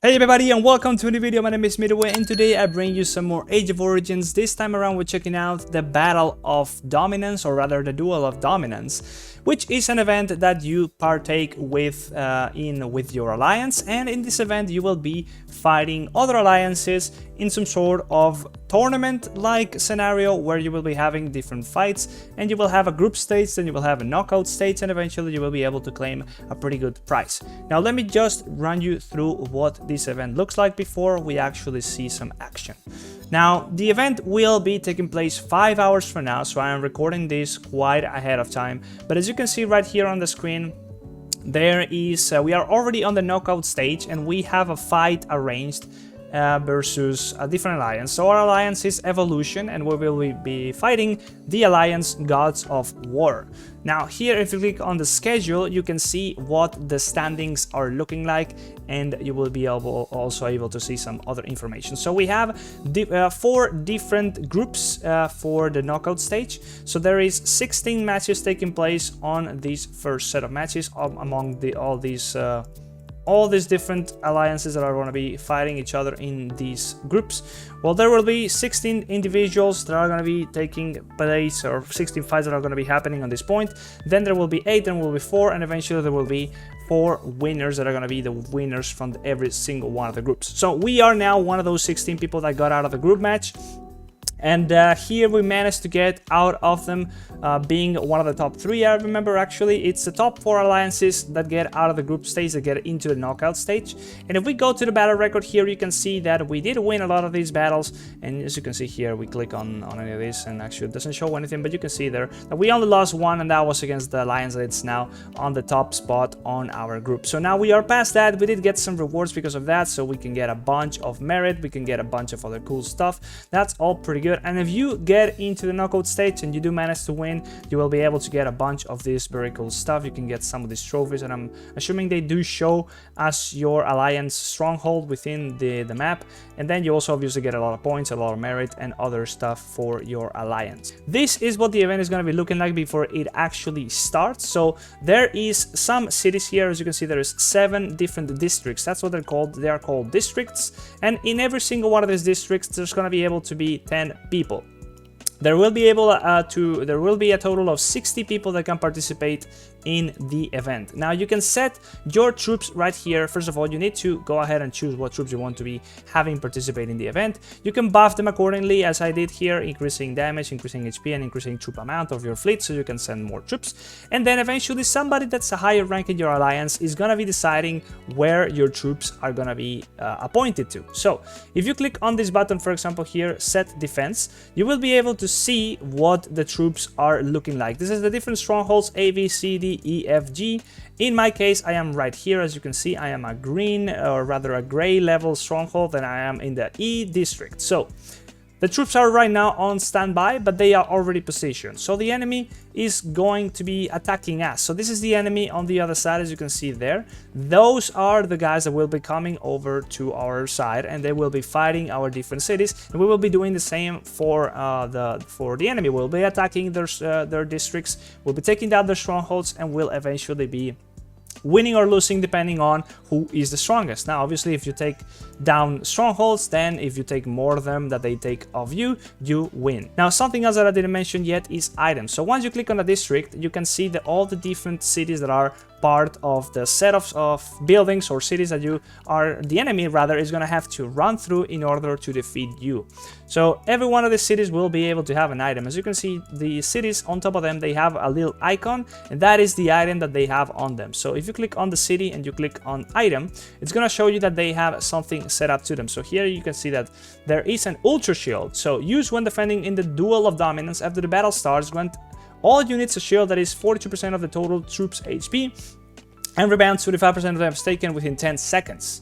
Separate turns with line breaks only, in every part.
Hey everybody and welcome to a new video. My name is Midway and today I bring you some more Age of Origins. This time around we're checking out the Battle of Dominance, or rather the Duel of Dominance, which is an event that you partake with with your alliance, and in this event you will be fighting other alliances in some sort of tournament-like scenario where you will be having different fights, and you will have a group stage, then you will have a knockout stage, and eventually you will be able to claim a pretty good prize. Now let me just run you through what this event looks like before we actually see some action. Now the event will be taking place 5 hours from now, so I am recording this quite ahead of time, but as you can see right here on the screen, there is we are already on the knockout stage and we have a fight arranged versus a different alliance. So our alliance is Evolution and we will be fighting the alliance Gods of War. Now here, if you click on the schedule, you can see what the standings are looking like, and you will be also able to see some other information. So we have 4 different groups for the knockout stage. So there is 16 matches taking place on this first set of matches among all these different alliances that are going to be fighting each other in these groups. Well, there will be 16 individuals that are going to be taking place, or 16 fights that are going to be happening on this point. Then there will be 8, then will be 4, and eventually there will be 4 winners that are going to be the winners from every single one of the groups. So we are now one of those 16 people that got out of the group match. And here we managed to get out of them being one of the top 3. I remember actually it's the top 4 alliances that get out of the group stage, that get into the knockout stage. And if we go to the battle record here, you can see that we did win a lot of these battles. And as you can see here, we click on any of this and actually it doesn't show anything, but you can see there that we only lost 1, and that was against the alliance that's now on the top spot on our group. So now we are past that. We did get some rewards because of that, so we can get a bunch of merit, we can get a bunch of other cool stuff. That's all pretty good. And if you get into the knockout stage and you do manage to win, you will be able to get a bunch of this very cool stuff. You can get some of these trophies, and I'm assuming they do show as your alliance stronghold within the map. And then you also obviously get a lot of points, a lot of merit, and other stuff for your alliance. This is what the event is going to be looking like before it actually starts. So there is some cities here. As you can see, there is 7 different districts. That's what they're called. They are called districts, and in every single one of these districts there's going to be able to be 10 people. There will be a total of 60 people that can participate in the event. Now you can set your troops right here. First of all, you need to go ahead and choose what troops you want to be having participate in the event. You can buff them accordingly, as I did here, increasing damage, increasing HP, and increasing troop amount of your fleet, so you can send more troops. And then eventually somebody that's a higher rank in your alliance is gonna be deciding where your troops are gonna be appointed to. So if you click on this button, for example here, set defense, you will be able to see what the troops are looking like. This is the different strongholds: A, B, C, D, E, F, G. In my case, I am right here. As you can see, I am a green, or rather a gray level stronghold, and I am in the E district. So the troops are right now on standby, but they are already positioned. So the enemy is going to be attacking us. So this is the enemy on the other side, as you can see there. Those are the guys that will be coming over to our side, and they will be fighting our different cities. And we will be doing the same for the enemy. We'll be attacking their districts. We'll be taking down their strongholds, and will eventually be winning or losing depending on who is the strongest. Now obviously if you take down strongholds, then if you take more of them that they take of you, you win. Now something else that I didn't mention yet is items. So once you click on a district, you can see that all the different cities that are part of the set of buildings or cities that the enemy rather is going to have to run through in order to defeat you. So every one of the cities will be able to have an item. As you can see, the cities on top of them, they have a little icon, and that is the item that they have on them. So if you click on the city and you click on item, it's going to show you that they have something set up to them. So here you can see that there is an ultra shield. So used when defending in the Duel of Dominance. After the battle starts, grant all units a shield that is 42% of the total troops HP and rebounds 25% of damage taken within 10 seconds.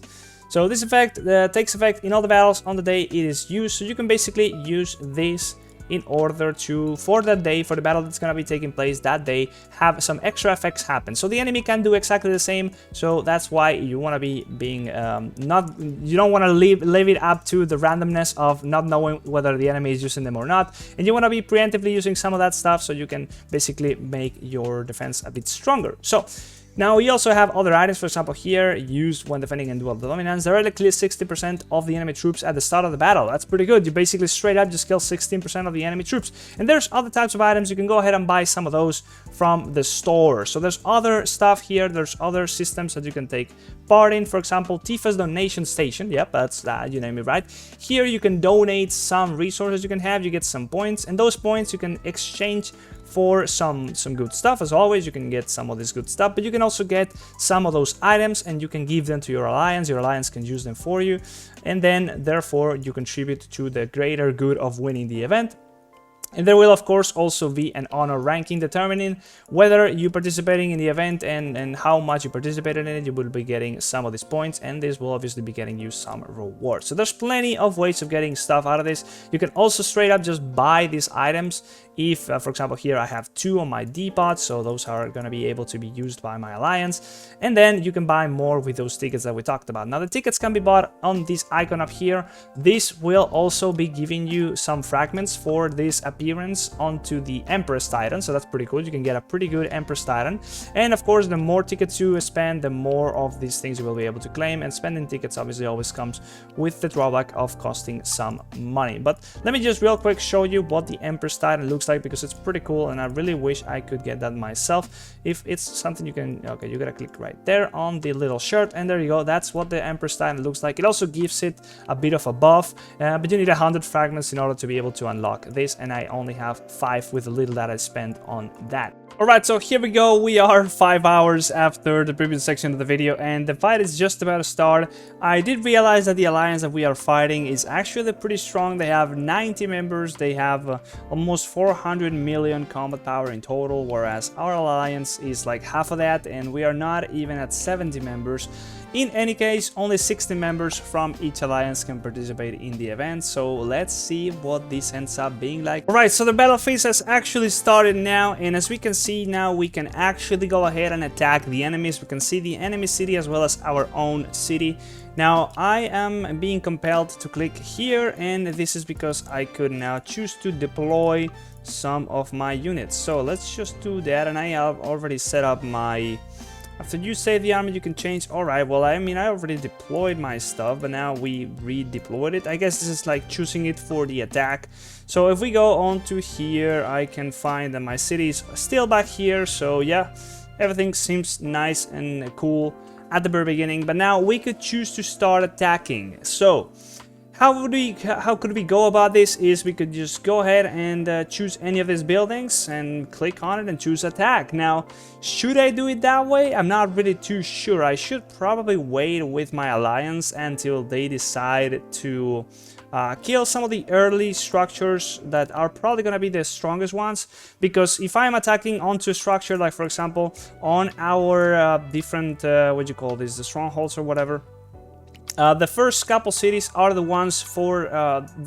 So this effect takes effect in all the battles on the day it is used. So you can basically use this in order to, for that day, for the battle that's going to be taking place that day, have some extra effects happen. So the enemy can do exactly the same, so that's why you want to be being you don't want to leave it up to the randomness of not knowing whether the enemy is using them or not, and you want to be preemptively using some of that stuff so you can basically make your defense a bit stronger. So Now, we also have other items, for example, here, used when defending in Duel of Dominance. Directly 60% of the enemy troops at the start of the battle. That's pretty good. You basically straight up just kill 16% of the enemy troops. And there's other types of items. You can go ahead and buy some of those from the store. So there's other stuff here. There's other systems that you can take part in. For example, Tifa's Donation Station. Yep, that's you name it right. Here you can donate some resources you can have. You get some points. And those points you can exchange for some good stuff. As always, you can get some of this good stuff, but you can also get some of those items and you can give them to your alliance. Your alliance can use them for you, and then therefore you contribute to the greater good of winning the event. And there will, of course, also be an honor ranking determining whether you're participating in the event and how much you participated in it. You will be getting some of these points, and this will obviously be getting you some rewards. So there's plenty of ways of getting stuff out of this. You can also straight up just buy these items. If, for example, here I have 2 on my depots, so those are going to be able to be used by my alliance. And then you can buy more with those tickets that we talked about. Now, the tickets can be bought on this icon up here. This will also be giving you some fragments for this appearance onto the Empress Titan, so that's pretty cool. You can get a pretty good Empress Titan. And of course, the more tickets you spend, the more of these things you will be able to claim. And spending tickets obviously always comes with the drawback of costing some money. But let me just real quick show you what the Empress Titan looks like, because it's pretty cool and I really wish I could get that myself. If it's something you can, okay, you gotta click right there on the little shirt, and there you go. That's what the Empress Titan looks like. It also gives it a bit of a buff, but you need 100 fragments in order to be able to unlock this, and I only have 5 with the little that I spent on that. Alright, so here we go. We are 5 hours after the previous section of the video, and the fight is just about to start. I did realize that the alliance that we are fighting is actually pretty strong. They have 90 members. They have almost 400 million combat power in total, whereas our alliance is like half of that, and we are not even at 70 members. In any case, only 60 members from each alliance can participate in the event, so let's see what this ends up being like. Alright, so the battle phase has actually started now, and as we can see now, we can actually go ahead and attack the enemies. We can see the enemy city as well as our own city. Now, I am being compelled to click here, and this is because I could now choose to deploy some of my units. So let's just do that, and I have already set up my... After you save the army, you can change. Alright, well, I mean, I already deployed my stuff, but now we redeployed it. I guess this is like choosing it for the attack. So if we go on to here, I can find that my city is still back here. So yeah, everything seems nice and cool at the very beginning. But now we could choose to start attacking. So how could we go about this is we could just go ahead and choose any of these buildings and click on it and choose attack. Now, should I do it that way? I'm not really too sure. I should probably wait with my alliance until they decide to kill some of the early structures that are probably going to be the strongest ones, because if I'm attacking onto a structure, like for example on our different what do you call this, the strongholds or whatever, the first couple cities are the ones for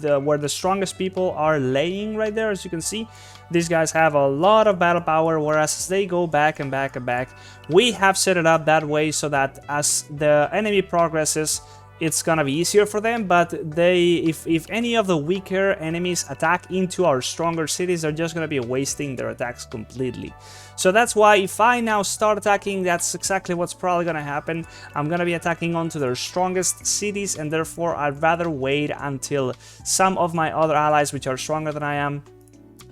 where the strongest people are laying right there. As you can see, these guys have a lot of battle power, whereas as they go back and back and back, we have set it up that way so that as the enemy progresses, it's gonna be easier for them. But if any of the weaker enemies attack into our stronger cities, they're just gonna be wasting their attacks completely. So that's why if I now start attacking, that's exactly what's probably gonna happen. I'm gonna be attacking onto their strongest cities, and therefore I'd rather wait until some of my other allies, which are stronger than I am,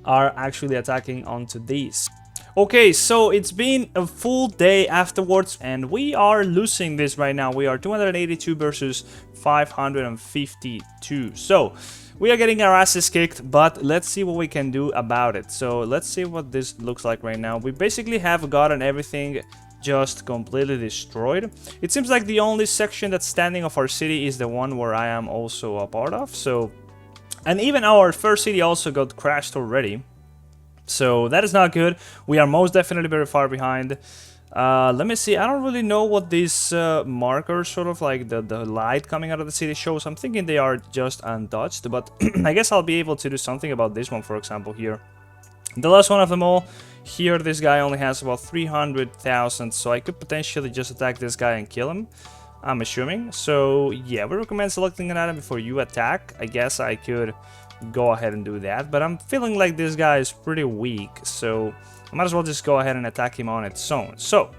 are actually attacking onto these. Okay, so it's been a full day afterwards, and we are losing this right now. We are 282 versus 552. So we are getting our asses kicked, but let's see what we can do about it. So let's see what this looks like right now. We basically have gotten everything just completely destroyed. It seems like the only section that's standing of our city is the one where I am also a part of. So, and even our first city also got crashed already. So that is not good. We are most definitely very far behind. Let me see. I don't really know what these markers, sort of like the light coming out of the city, shows. I'm thinking they are just untouched, but I guess I'll be able to do something about this one, for example, here. The last one of them all. Here, this guy only has about 300,000, so I could potentially just attack this guy and kill him, I'm assuming. So yeah, we recommend selecting an item before you attack. I guess I could go ahead and do that, but I'm feeling like this guy is pretty weak, so I might as well just go ahead and attack him on its own. So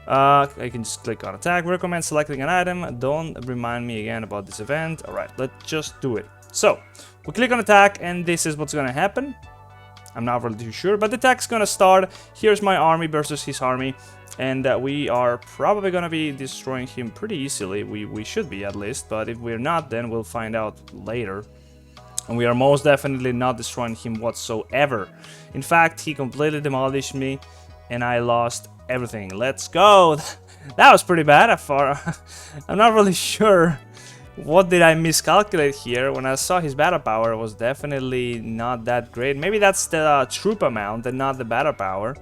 I can just click on attack, recommend selecting an item, don't remind me again about this event. Alright, let's just do it. So, we click on attack and this is what's gonna happen. I'm not really too sure, but the attack's gonna start. Here's my army versus his army, and we are probably gonna be destroying him pretty easily. We should be at least, but if we're not, then we'll find out later. And we are most definitely not destroying him whatsoever. In fact, he completely demolished me, and I lost everything. Let's go! That was pretty bad. I'm not really sure what did I miscalculate here. When I saw his battle power, it was definitely not that great. Maybe that's the troop amount and not the battle power.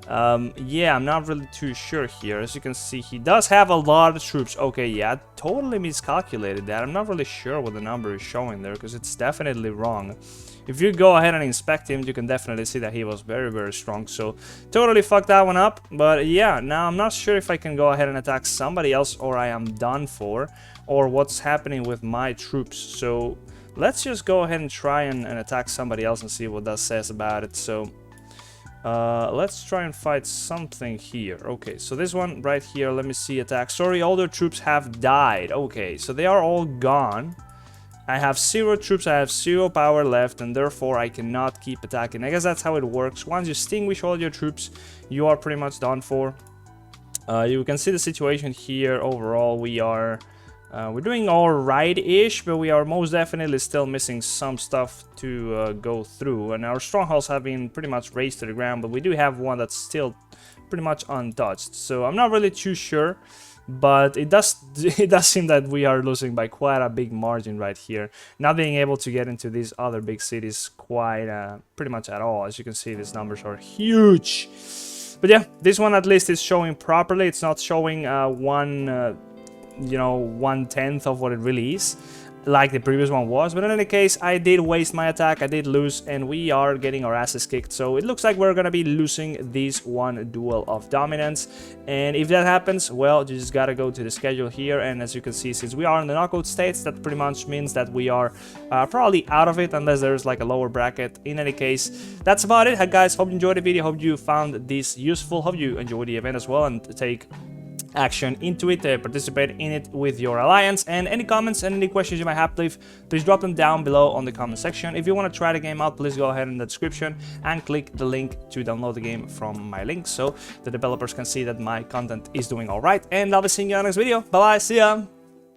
Yeah, I'm not really too sure here. As you can see, he does have a lot of troops. Okay, yeah, I totally miscalculated that. I'm not really sure what the number is showing there, because it's definitely wrong. If you go ahead and inspect him, you can definitely see that he was very, very strong. So, totally fucked that one up. But yeah, now I'm not sure if I can go ahead and attack somebody else or I am done for, or what's happening with my troops. So, let's just go ahead and try and attack somebody else and see what that says about it. So, let's try and fight something here. Okay, so this one right here, let me see, attack. Sorry, all their troops have died. Okay, so they are all gone. I have 0 troops, I have 0 power left, and therefore I cannot keep attacking. I guess that's how it works. Once you extinguish all your troops, you are pretty much done for. You can see the situation here. Overall, we're doing alright-ish, but we are most definitely still missing some stuff to go through. And our strongholds have been pretty much razed to the ground, but we do have one that's still pretty much untouched. So I'm not really too sure, but it does seem that we are losing by quite a big margin right here. Not being able to get into these other big cities quite pretty much at all. As you can see, these numbers are huge. But yeah, this one at least is showing properly. It's not showing you know, 1/10 of what it really is, like the previous one was. But in any case, I did waste my attack, I did lose, and we are getting our asses kicked. So it looks like we're gonna be losing this one duel of dominance. And if that happens, well, you just gotta go to the schedule here. And as you can see, since we are in the knockout states, that pretty much means that we are probably out of it, unless there's like a lower bracket. In any case, that's about it. Hey guys, hope you enjoyed the video, hope you found this useful, hope you enjoyed the event as well, and take action into it, participate in it with your alliance. And any comments and any questions you might have, please drop them down below on the comment section. If you want to try the game out, please go ahead in the description and click the link to download the game from my link, so the developers can see that my content is doing alright. And I'll be seeing you in the next video. Bye bye, see ya!